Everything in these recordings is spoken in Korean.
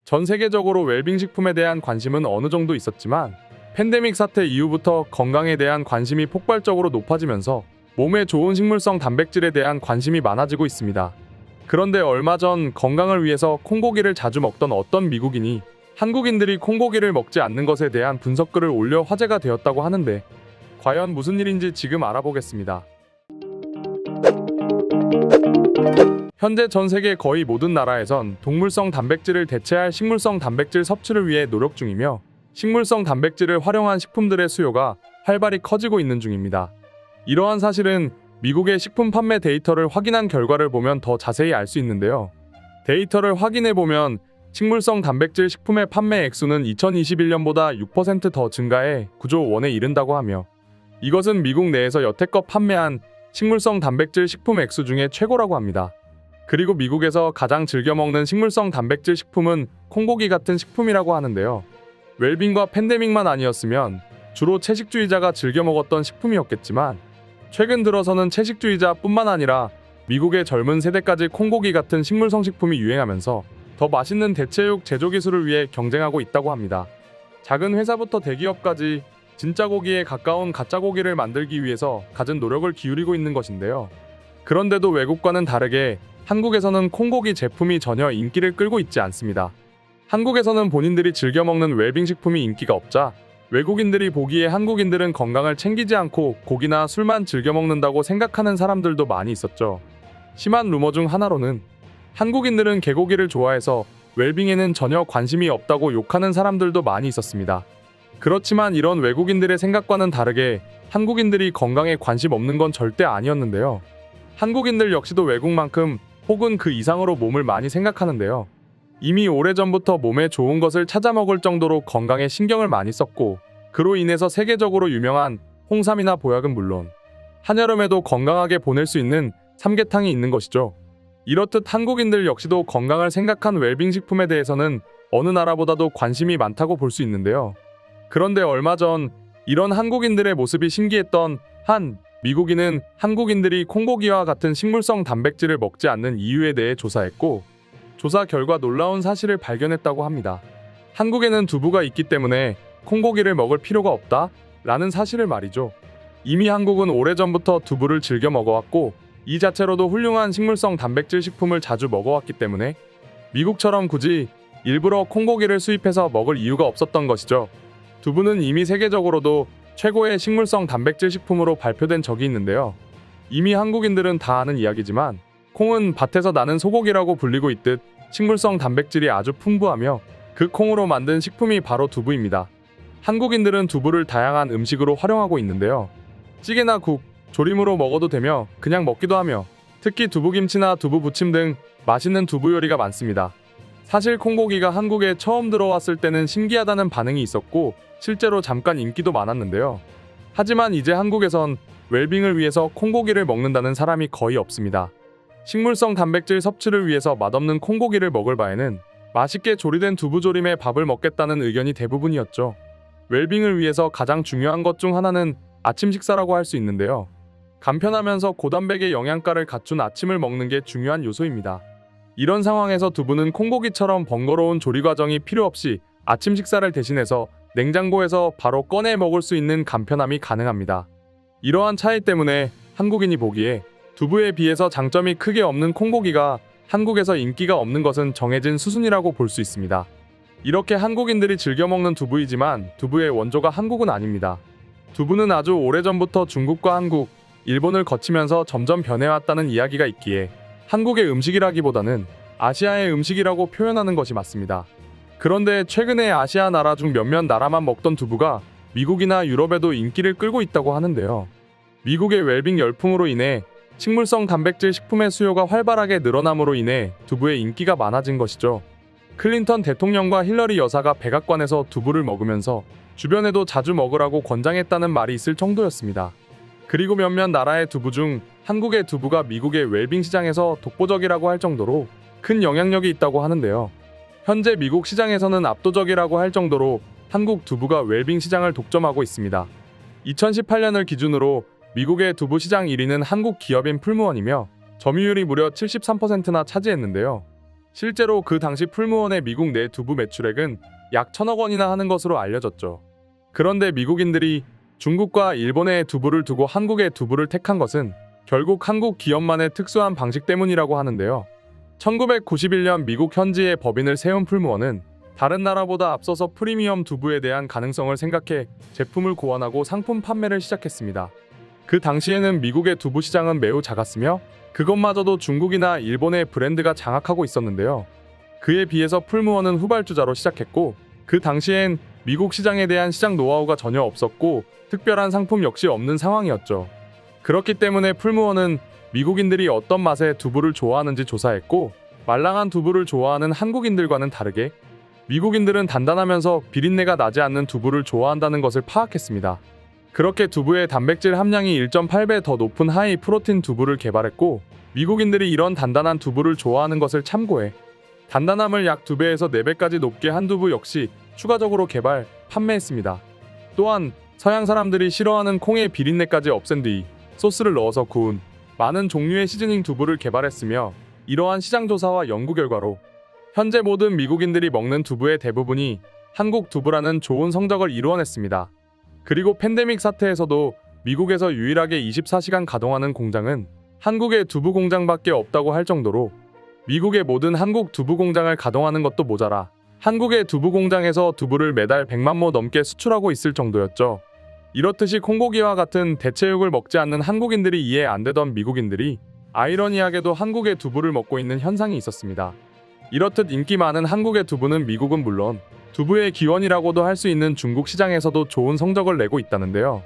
전 세계적으로 웰빙 식품에 대한 관심은 어느 정도 있었지만 팬데믹 사태 이후부터 건강에 대한 관심이 폭발적으로 높아지면서 몸에 좋은 식물성 단백질에 대한 관심이 많아지고 있습니다. 그런데 얼마 전 건강을 위해서 콩고기를 자주 먹던 어떤 미국인이 한국인들이 콩고기를 먹지 않는 것에 대한 분석글을 올려 화제가 되었다고 하는데 과연 무슨 일인지 지금 알아보겠습니다. 현재 전 세계 거의 모든 나라에선 동물성 단백질을 대체할 식물성 단백질 섭취를 위해 노력 중이며 식물성 단백질을 활용한 식품들의 수요가 활발히 커지고 있는 중입니다. 이러한 사실은 미국의 식품 판매 데이터를 확인한 결과를 보면 더 자세히 알 수 있는데요. 데이터를 확인해 보면 식물성 단백질 식품의 판매 액수는 2021년보다 6% 더 증가해 9조 원에 이른다고 하며 이것은 미국 내에서 여태껏 판매한 식물성 단백질 식품 액수 중에 최고라고 합니다. 그리고 미국에서 가장 즐겨 먹는 식물성 단백질 식품은 콩고기 같은 식품이라고 하는데요. 웰빙과 팬데믹만 아니었으면 주로 채식주의자가 즐겨 먹었던 식품이었겠지만 최근 들어서는 채식주의자뿐만 아니라 미국의 젊은 세대까지 콩고기 같은 식물성 식품이 유행하면서 더 맛있는 대체육 제조 기술을 위해 경쟁하고 있다고 합니다. 작은 회사부터 대기업까지 진짜 고기에 가까운 가짜 고기를 만들기 위해서 갖은 노력을 기울이고 있는 것인데요. 그런데도 외국과는 다르게 한국에서는 콩고기 제품이 전혀 인기를 끌고 있지 않습니다. 한국에서는 본인들이 즐겨 먹는 웰빙 식품이 인기가 없자 외국인들이 보기에 한국인들은 건강을 챙기지 않고 고기나 술만 즐겨 먹는다고 생각하는 사람들도 많이 있었죠. 심한 루머 중 하나로는 한국인들은 개고기를 좋아해서 웰빙에는 전혀 관심이 없다고 욕하는 사람들도 많이 있었습니다. 그렇지만 이런 외국인들의 생각과는 다르게 한국인들이 건강에 관심 없는 건 절대 아니었는데요. 한국인들 역시도 외국만큼 혹은 그 이상으로 몸을 많이 생각하는데요. 이미 오래전부터 몸에 좋은 것을 찾아 먹을 정도로 건강에 신경을 많이 썼고 그로 인해서 세계적으로 유명한 홍삼이나 보약은 물론 한여름에도 건강하게 보낼 수 있는 삼계탕이 있는 것이죠. 이렇듯 한국인들 역시도 건강을 생각한 웰빙 식품에 대해서는 어느 나라보다도 관심이 많다고 볼 수 있는데요. 그런데 얼마 전 이런 한국인들의 모습이 신기했던 한 미국인은 한국인들이 콩고기와 같은 식물성 단백질을 먹지 않는 이유에 대해 조사했고 조사 결과 놀라운 사실을 발견했다고 합니다. 한국에는 두부가 있기 때문에 콩고기를 먹을 필요가 없다 라는 사실을 말이죠. 이미 한국은 오래전부터 두부를 즐겨 먹어왔고 이 자체로도 훌륭한 식물성 단백질 식품을 자주 먹어왔기 때문에 미국처럼 굳이 일부러 콩고기를 수입해서 먹을 이유가 없었던 것이죠. 두부는 이미 세계적으로도 최고의 식물성 단백질 식품으로 발표된 적이 있는데요. 이미 한국인들은 다 아는 이야기지만 콩은 밭에서 나는 소고기라고 불리고 있듯 식물성 단백질이 아주 풍부하며 그 콩으로 만든 식품이 바로 두부입니다. 한국인들은 두부를 다양한 음식으로 활용하고 있는데요. 찌개나 국, 조림으로 먹어도 되며 그냥 먹기도 하며 특히 두부김치나 두부부침 등 맛있는 두부 요리가 많습니다. 사실 콩고기가 한국에 처음 들어왔을 때는 신기하다는 반응이 있었고 실제로 잠깐 인기도 많았는데요. 하지만 이제 한국에선 웰빙을 위해서 콩고기를 먹는다는 사람이 거의 없습니다. 식물성 단백질 섭취를 위해서 맛없는 콩고기를 먹을 바에는 맛있게 조리된 두부조림에 밥을 먹겠다는 의견이 대부분이었죠. 웰빙을 위해서 가장 중요한 것 중 하나는 아침 식사라고 할 수 있는데요. 간편하면서 고단백의 영양가를 갖춘 아침을 먹는 게 중요한 요소입니다. 이런 상황에서 두부는 콩고기처럼 번거로운 조리 과정이 필요 없이 아침 식사를 대신해서 냉장고에서 바로 꺼내 먹을 수 있는 간편함이 가능합니다. 이러한 차이 때문에 한국인이 보기에 두부에 비해서 장점이 크게 없는 콩고기가 한국에서 인기가 없는 것은 정해진 수순이라고 볼 수 있습니다. 이렇게 한국인들이 즐겨 먹는 두부이지만 두부의 원조가 한국은 아닙니다. 두부는 아주 오래전부터 중국과 한국, 일본을 거치면서 점점 변해왔다는 이야기가 있기에 한국의 음식이라기보다는 아시아의 음식이라고 표현하는 것이 맞습니다. 그런데 최근에 아시아 나라 중 몇몇 나라만 먹던 두부가 미국이나 유럽에도 인기를 끌고 있다고 하는데요. 미국의 웰빙 열풍으로 인해 식물성 단백질 식품의 수요가 활발하게 늘어남으로 인해 두부의 인기가 많아진 것이죠. 클린턴 대통령과 힐러리 여사가 백악관에서 두부를 먹으면서 주변에도 자주 먹으라고 권장했다는 말이 있을 정도였습니다. 그리고 몇몇 나라의 두부 중 한국의 두부가 미국의 웰빙 시장에서 독보적이라고 할 정도로 큰 영향력이 있다고 하는데요. 현재 미국 시장에서는 압도적이라고 할 정도로 한국 두부가 웰빙 시장을 독점하고 있습니다. 2018년을 기준으로 미국의 두부 시장 1위는 한국 기업인 풀무원이며 점유율이 무려 73%나 차지했는데요. 실제로 그 당시 풀무원의 미국 내 두부 매출액은 약 1,000억 원이나 하는 것으로 알려졌죠. 그런데 미국인들이 중국과 일본의 두부를 두고 한국의 두부를 택한 것은 결국 한국 기업만의 특수한 방식 때문이라고 하는데요. 1991년 미국 현지의 법인을 세운 풀무원은 다른 나라보다 앞서서 프리미엄 두부에 대한 가능성을 생각해 제품을 고안하고 상품 판매를 시작했습니다. 그 당시에는 미국의 두부 시장은 매우 작았으며 그것마저도 중국이나 일본의 브랜드가 장악하고 있었는데요. 그에 비해서 풀무원은 후발주자로 시작했고 그 당시엔 미국 시장에 대한 시장 노하우가 전혀 없었고 특별한 상품 역시 없는 상황이었죠. 그렇기 때문에 풀무원은 미국인들이 어떤 맛의 두부를 좋아하는지 조사했고 말랑한 두부를 좋아하는 한국인들과는 다르게 미국인들은 단단하면서 비린내가 나지 않는 두부를 좋아한다는 것을 파악했습니다. 그렇게 두부의 단백질 함량이 1.8배 더 높은 하이 프로틴 두부를 개발했고 미국인들이 이런 단단한 두부를 좋아하는 것을 참고해 단단함을 약 2배에서 4배까지 높게 한 두부 역시 추가적으로 개발, 판매했습니다. 또한 서양 사람들이 싫어하는 콩의 비린내까지 없앤 뒤 소스를 넣어서 구운 많은 종류의 시즈닝 두부를 개발했으며 이러한 시장 조사와 연구 결과로 현재 모든 미국인들이 먹는 두부의 대부분이 한국 두부라는 좋은 성적을 이루어냈습니다. 그리고 팬데믹 사태에서도 미국에서 유일하게 24시간 가동하는 공장은 한국의 두부 공장밖에 없다고 할 정도로 미국의 모든 한국 두부 공장을 가동하는 것도 모자라 한국의 두부 공장에서 두부를 매달 100만 모 넘게 수출하고 있을 정도였죠. 이렇듯이 콩고기와 같은 대체육을 먹지 않는 한국인들이 이해 안 되던 미국인들이 아이러니하게도 한국의 두부를 먹고 있는 현상이 있었습니다. 이렇듯 인기 많은 한국의 두부는 미국은 물론 두부의 기원이라고도 할 수 있는 중국 시장에서도 좋은 성적을 내고 있다는데요.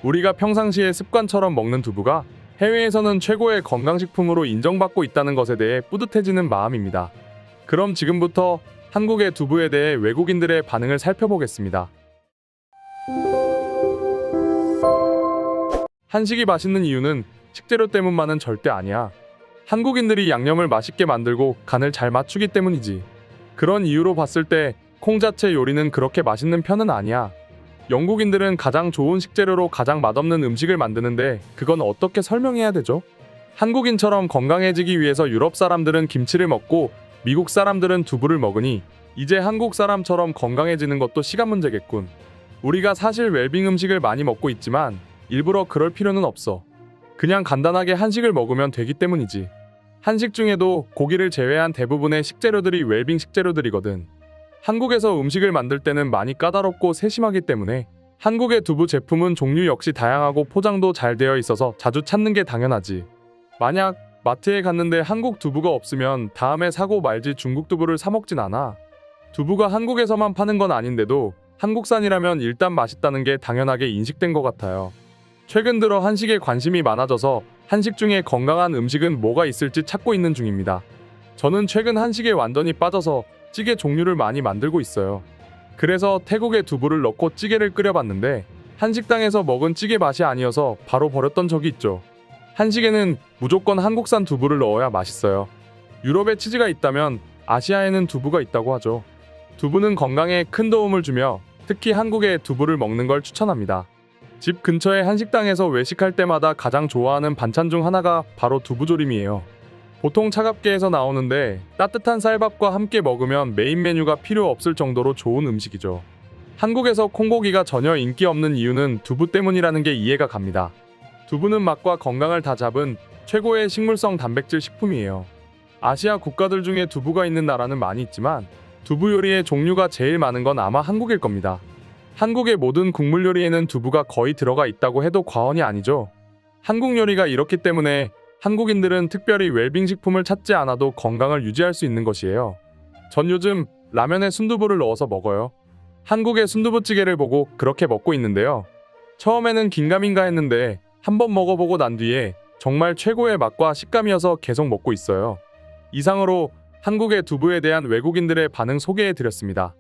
우리가 평상시에 습관처럼 먹는 두부가 해외에서는 최고의 건강식품으로 인정받고 있다는 것에 대해 뿌듯해지는 마음입니다. 그럼 지금부터 한국의 두부에 대해 외국인들의 반응을 살펴보겠습니다. 한식이 맛있는 이유는 식재료 때문만은 절대 아니야. 한국인들이 양념을 맛있게 만들고 간을 잘 맞추기 때문이지. 그런 이유로 봤을 때 콩 자체 요리는 그렇게 맛있는 편은 아니야. 영국인들은 가장 좋은 식재료로 가장 맛없는 음식을 만드는데 그건 어떻게 설명해야 되죠? 한국인처럼 건강해지기 위해서 유럽 사람들은 김치를 먹고 미국 사람들은 두부를 먹으니 이제 한국 사람처럼 건강해지는 것도 시간 문제겠군. 우리가 사실 웰빙 음식을 많이 먹고 있지만 일부러 그럴 필요는 없어. 그냥 간단하게 한식을 먹으면 되기 때문이지. 한식 중에도 고기를 제외한 대부분의 식재료들이 웰빙 식재료들이거든. 한국에서 음식을 만들 때는 많이 까다롭고 세심하기 때문에 한국의 두부 제품은 종류 역시 다양하고 포장도 잘 되어 있어서 자주 찾는 게 당연하지. 만약 마트에 갔는데 한국 두부가 없으면 다음에 사고 말지 중국 두부를 사 먹진 않아. 두부가 한국에서만 파는 건 아닌데도 한국산이라면 일단 맛있다는 게 당연하게 인식된 것 같아요. 최근 들어 한식에 관심이 많아져서 한식 중에 건강한 음식은 뭐가 있을지 찾고 있는 중입니다. 저는 최근 한식에 완전히 빠져서 찌개 종류를 많이 만들고 있어요. 그래서 태국에 두부를 넣고 찌개를 끓여봤는데 한식당에서 먹은 찌개 맛이 아니어서 바로 버렸던 적이 있죠. 한식에는 무조건 한국산 두부를 넣어야 맛있어요. 유럽에 치즈가 있다면 아시아에는 두부가 있다고 하죠. 두부는 건강에 큰 도움을 주며 특히 한국의 두부를 먹는 걸 추천합니다. 집 근처의 한식당에서 외식할 때마다 가장 좋아하는 반찬 중 하나가 바로 두부조림이에요. 보통 차갑게 해서 나오는데 따뜻한 쌀밥과 함께 먹으면 메인 메뉴가 필요 없을 정도로 좋은 음식이죠. 한국에서 콩고기가 전혀 인기 없는 이유는 두부 때문이라는 게 이해가 갑니다. 두부는 맛과 건강을 다 잡은 최고의 식물성 단백질 식품이에요. 아시아 국가들 중에 두부가 있는 나라는 많이 있지만 두부 요리의 종류가 제일 많은 건 아마 한국일 겁니다. 한국의 모든 국물 요리에는 두부가 거의 들어가 있다고 해도 과언이 아니죠. 한국 요리가 이렇기 때문에 한국인들은 특별히 웰빙 식품을 찾지 않아도 건강을 유지할 수 있는 것이에요. 전 요즘 라면에 순두부를 넣어서 먹어요. 한국의 순두부찌개를 보고 그렇게 먹고 있는데요. 처음에는 긴가민가 했는데 한번 먹어보고 난 뒤에 정말 최고의 맛과 식감이어서 계속 먹고 있어요. 이상으로 한국의 두부에 대한 외국인들의 반응 소개해드렸습니다.